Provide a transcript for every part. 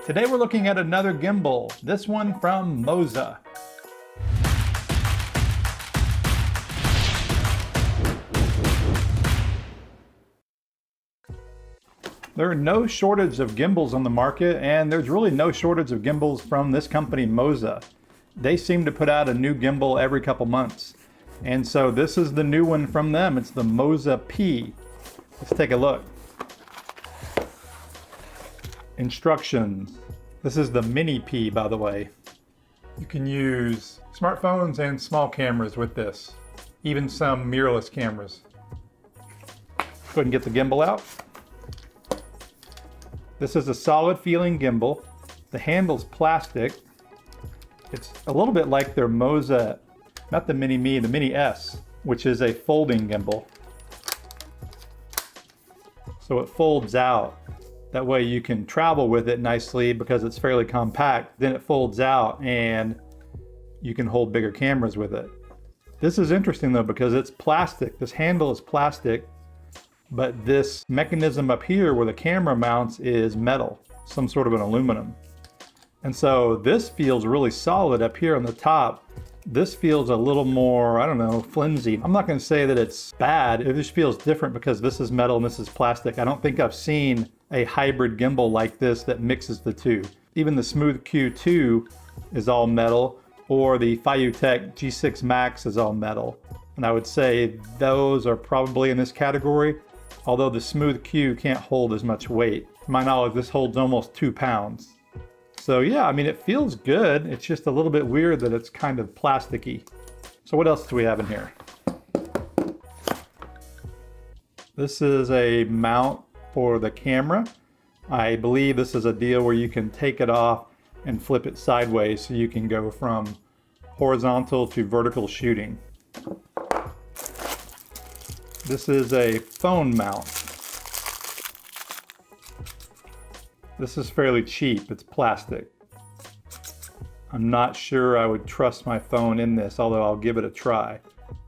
Today we're looking at another gimbal, this one from MOZA. There are no shortage of gimbals on the market, and there's really no shortage of gimbals from this company, MOZA. They seem to put out a new gimbal every couple months. And so this is the new one from them. It's the MOZA P. Let's take a look. Instructions. This is the Mini-P, by the way. You can use smartphones and small cameras with this, even some mirrorless cameras. Go ahead and get the gimbal out. This is a solid feeling gimbal. The handle's plastic. It's a little bit like their MOZA, not the Mini-Me, the Mini-S, which is a folding gimbal. So it folds out. That way you can travel with it nicely because it's fairly compact. Then it folds out and you can hold bigger cameras with it. This is interesting though because it's plastic. This handle is plastic, but this mechanism up here where the camera mounts is metal, some sort of an aluminum. And so this feels really solid up here on the top. This feels a little more, I don't know, flimsy. I'm not going to say that it's bad. It just feels different because this is metal and this is plastic. I don't think I've seen a hybrid gimbal like this that mixes the two. Even the Smooth Q2 is all metal, or the FiLMiC G6 Max is all metal. And I would say those are probably in this category, although the Smooth Q can't hold as much weight. To my knowledge, this holds almost 2 pounds. So yeah, I mean, it feels good. It's just a little bit weird that it's kind of plasticky. So what else do we have in here? This is a mount for the camera. I believe this is a deal where you can take it off and flip it sideways so you can go from horizontal to vertical shooting. This is a phone mount. This is fairly cheap, it's plastic. I'm not sure I would trust my phone in this, although I'll give it a try.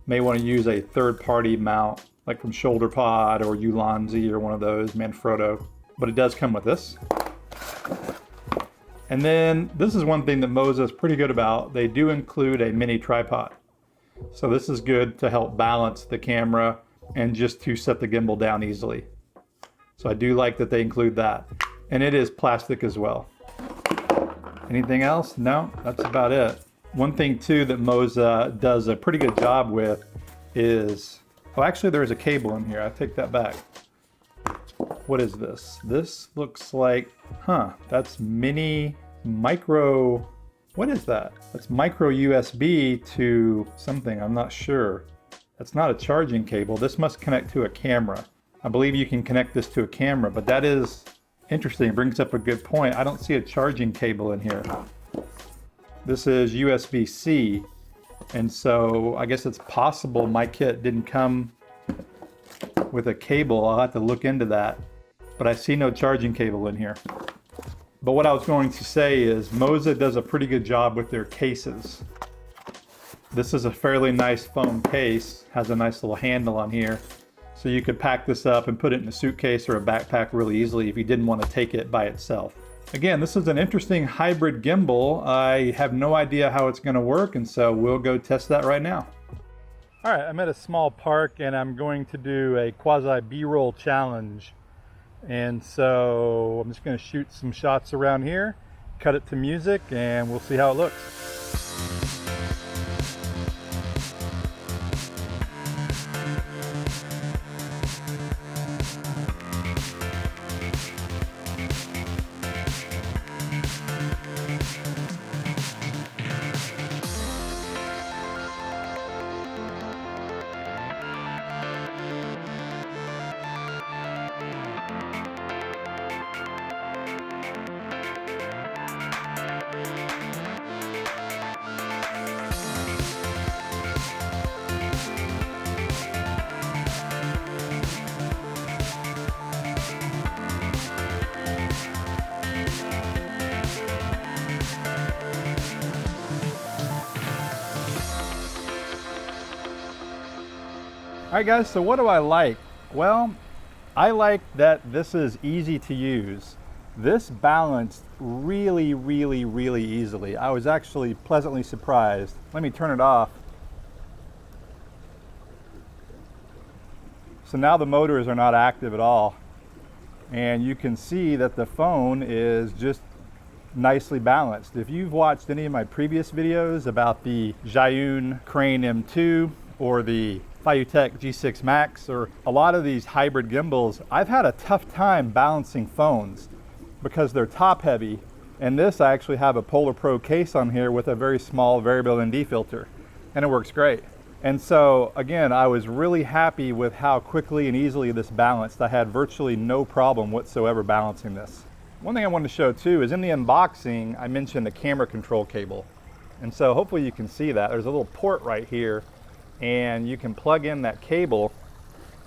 May want to use a third-party mount, like from ShoulderPod or Ulanzi or one of those, Manfrotto. But it does come with this. And then this is one thing that MOZA is pretty good about. They do include a mini tripod. So this is good to help balance the camera and just to set the gimbal down easily. So I do like that they include that. And it is plastic as well. Anything else? No, that's about it. One thing too that MOZA does a pretty good job with is, oh, actually there's a cable in here. I take that back. What is this? This looks like, that's micro, what is that? That's micro USB to something, I'm not sure. That's not a charging cable. This must connect to a camera. I believe you can connect this to a camera, but that is interesting. It brings up a good point. I don't see a charging cable in here. This is USB-C, and so I guess it's possible my kit didn't come with a cable. I'll have to look into that, but I see no charging cable in here. But what I was going to say is MOZA does a pretty good job with their cases. This is a fairly nice foam case, has a nice little handle on here. So you could pack this up and put it in a suitcase or a backpack really easily if you didn't want to take it by itself. Again, this is an interesting hybrid gimbal. I have no idea how it's going to work, and so we'll go test that right now. All right, I'm at a small park and I'm going to do a quasi B-roll challenge. And so I'm just going to shoot some shots around here, cut it to music, and we'll see how it looks. All right guys, so what do I like? Well, I like that this is easy to use. This balanced really, really, really easily. I was actually pleasantly surprised. Let me turn it off. So now the motors are not active at all. And you can see that the phone is just nicely balanced. If you've watched any of my previous videos about the Zhiyun Crane M2 or the FiLMiC G6 Max or a lot of these hybrid gimbals, I've had a tough time balancing phones because they're top heavy. And this, I actually have a Polar Pro case on here with a very small variable ND filter, and it works great. And so again, I was really happy with how quickly and easily this balanced. I had virtually no problem whatsoever balancing this. One thing I wanted to show too is in the unboxing, I mentioned the camera control cable. And so hopefully you can see that. There's a little port right here, and you can plug in that cable,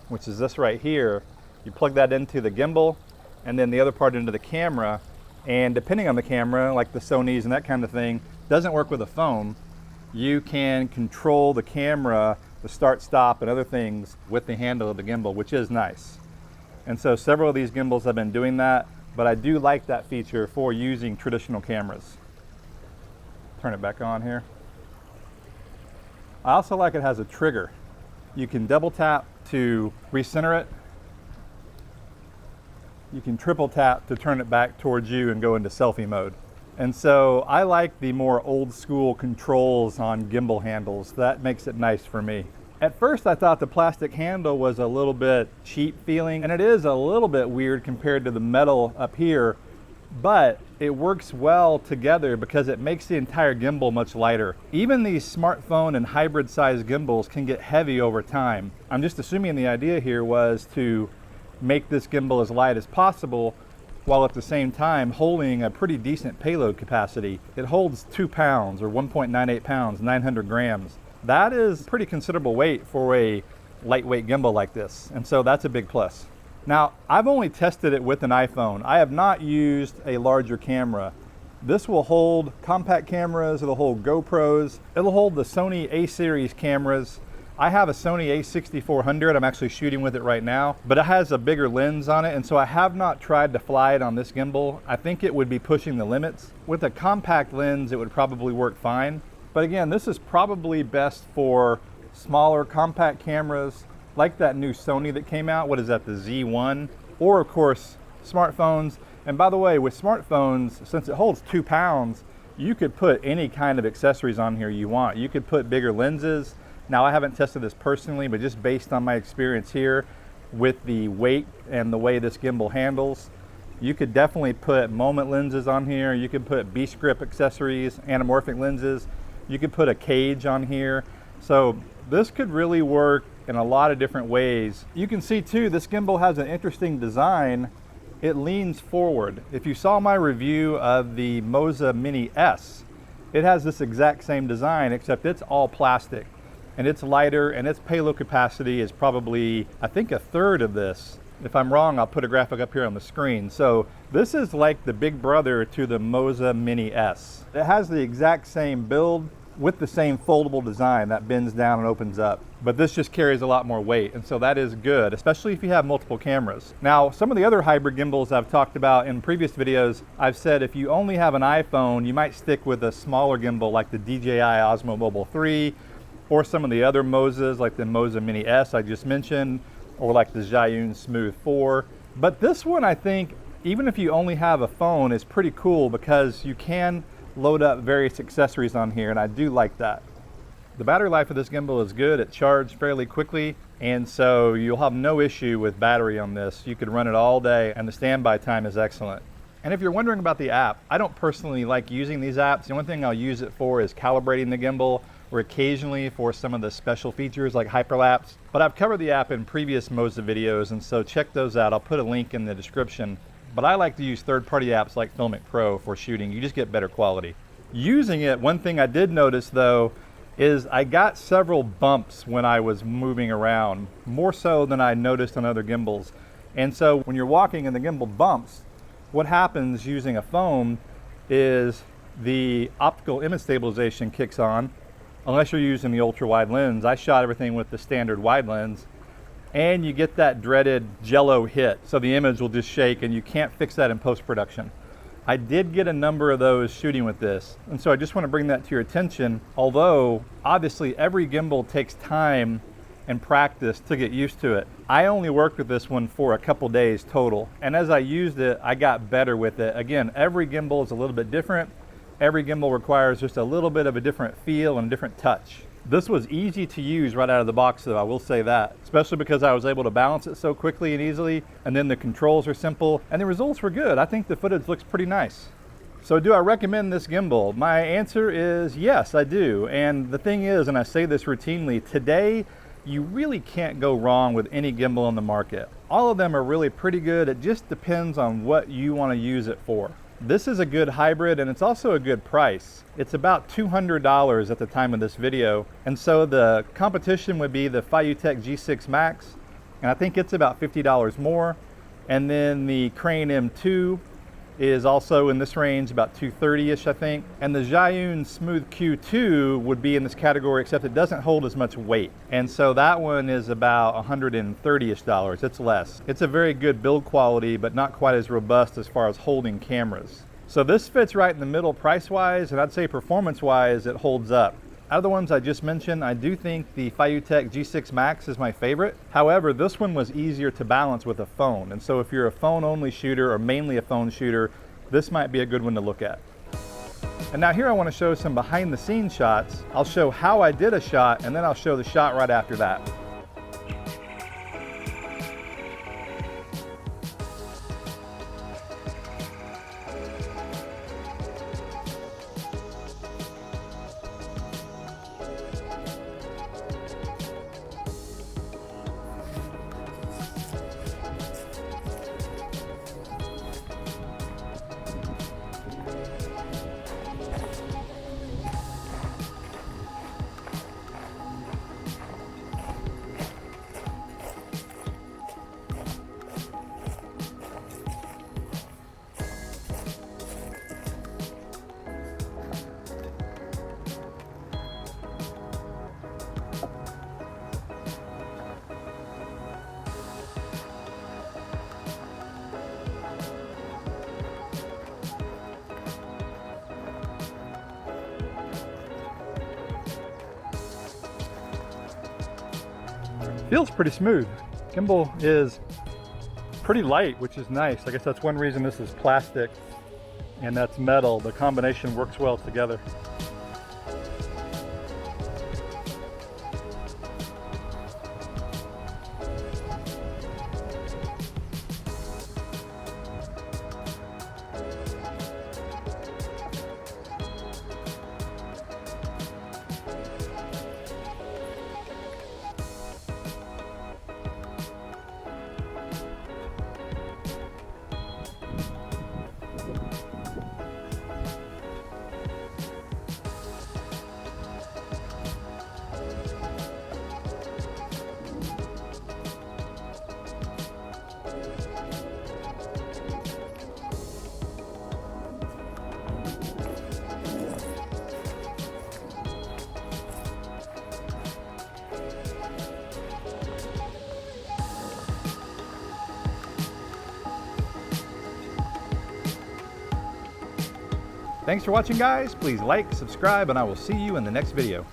which is this right here. You plug that into the gimbal, and then the other part into the camera. And depending on the camera, like the Sony's and that kind of thing, doesn't work with a phone. You can control the camera, the start, stop, and other things with the handle of the gimbal, which is nice. And so several of these gimbals have been doing that, but I do like that feature for using traditional cameras. Turn it back on here. I also like it has a trigger. You can double tap to recenter it. You can triple tap to turn it back towards you and go into selfie mode. And so I like the more old school controls on gimbal handles. That makes it nice for me. At first I thought the plastic handle was a little bit cheap feeling, and it is a little bit weird compared to the metal up here, but it works well together because it makes the entire gimbal much lighter. Even these smartphone and hybrid size gimbals can get heavy over time. I'm just assuming the idea here was to make this gimbal as light as possible while at the same time holding a pretty decent payload capacity. It holds 2 pounds or 1.98 pounds, 900 grams. That is pretty considerable weight for a lightweight gimbal like this, and so that's a big plus. Now, I've only tested it with an iPhone. I have not used a larger camera. This will hold compact cameras, it'll hold GoPros, it'll hold the Sony A-series cameras. I have a Sony a6400, I'm actually shooting with it right now, but it has a bigger lens on it, and so I have not tried to fly it on this gimbal. I think it would be pushing the limits. With a compact lens, it would probably work fine. But again, this is probably best for smaller compact cameras, like that new Sony that came out. What is that, the Z1? Or of course, smartphones. And by the way, with smartphones, since it holds 2 pounds, you could put any kind of accessories on here you want. You could put bigger lenses. Now, I haven't tested this personally, but just based on my experience here with the weight and the way this gimbal handles, you could definitely put moment lenses on here. You could put beast grip accessories, anamorphic lenses. You could put a cage on here. So this could really work in a lot of different ways. You can see too, this gimbal has an interesting design. It leans forward. If you saw my review of the MOZA Mini-S, it has this exact same design, except it's all plastic. And it's lighter, and its payload capacity is probably, I think, a third of this. If I'm wrong, I'll put a graphic up here on the screen. So this is like the big brother to the MOZA Mini-S. It has the exact same build with the same foldable design that bends down and opens up. But this just carries a lot more weight, and so that is good, especially if you have multiple cameras. Now, some of the other hybrid gimbals I've talked about in previous videos, I've said if you only have an iPhone, you might stick with a smaller gimbal like the DJI Osmo Mobile 3, or some of the other MOZAs like the MOZA Mini-S I just mentioned, or like the Zhiyun Smooth 4. But this one, I think, even if you only have a phone, is pretty cool because you can load up various accessories on here, and I do like that. The battery life of this gimbal is good. It charged fairly quickly, and so you'll have no issue with battery on this. You could run it all day, and the standby time is excellent. And if you're wondering about the app, I don't personally like using these apps. The only thing I'll use it for is calibrating the gimbal, or occasionally for some of the special features like hyperlapse. But I've covered the app in previous MOZA videos, and so check those out. I'll put a link in the description. But I like to use third-party apps like FiLMiC Pro for shooting. You just get better quality. Using it, one thing I did notice though, is I got several bumps when I was moving around, more so than I noticed on other gimbals. And so when you're walking and the gimbal bumps, what happens using a phone is the optical image stabilization kicks on, unless you're using the ultra wide lens. I shot everything with the standard wide lens, and you get that dreaded jello hit, so the image will just shake and you can't fix that in post-production. I did get a number of those shooting with this, and so I just want to bring that to your attention. Although obviously every gimbal takes time and practice to get used to it. I only worked with this one for a couple days total, and as I used it, I got better with it. Again, every gimbal is a little bit different. Every gimbal requires just a little bit of a different feel and a different touch. This was easy to use right out of the box though, I will say that, especially because I was able to balance it so quickly and easily, and then the controls are simple, and the results were good. I think the footage looks pretty nice. So do I recommend this gimbal? My answer is yes, I do. And the thing is, and I say this routinely, today you really can't go wrong with any gimbal on the market. All of them are really pretty good. It just depends on what you want to use it for. This is a good hybrid, and it's also a good price. It's about $200 at the time of this video, and so the competition would be the FiLMiC G6 Max, and I think it's about $50 more. And then the Crane M2 is also in this range, about $230-ish, I think. And the Zhiyun Smooth Q2 would be in this category, except it doesn't hold as much weight. And so that one is about $130-ish. It's less. It's a very good build quality, but not quite as robust as far as holding cameras. So this fits right in the middle price-wise, and I'd say performance-wise, it holds up. Out of the ones I just mentioned, I do think the FiLMiC G6 Max is my favorite. However, this one was easier to balance with a phone. And so if you're a phone-only shooter or mainly a phone shooter, this might be a good one to look at. And now here I want to show some behind-the-scenes shots. I'll show how I did a shot, and then I'll show the shot right after that. Feels pretty smooth. Gimbal is pretty light, which is nice. I guess that's one reason this is plastic and that's metal. The combination works well together. Thanks for watching, guys. Please like, subscribe, and I will see you in the next video.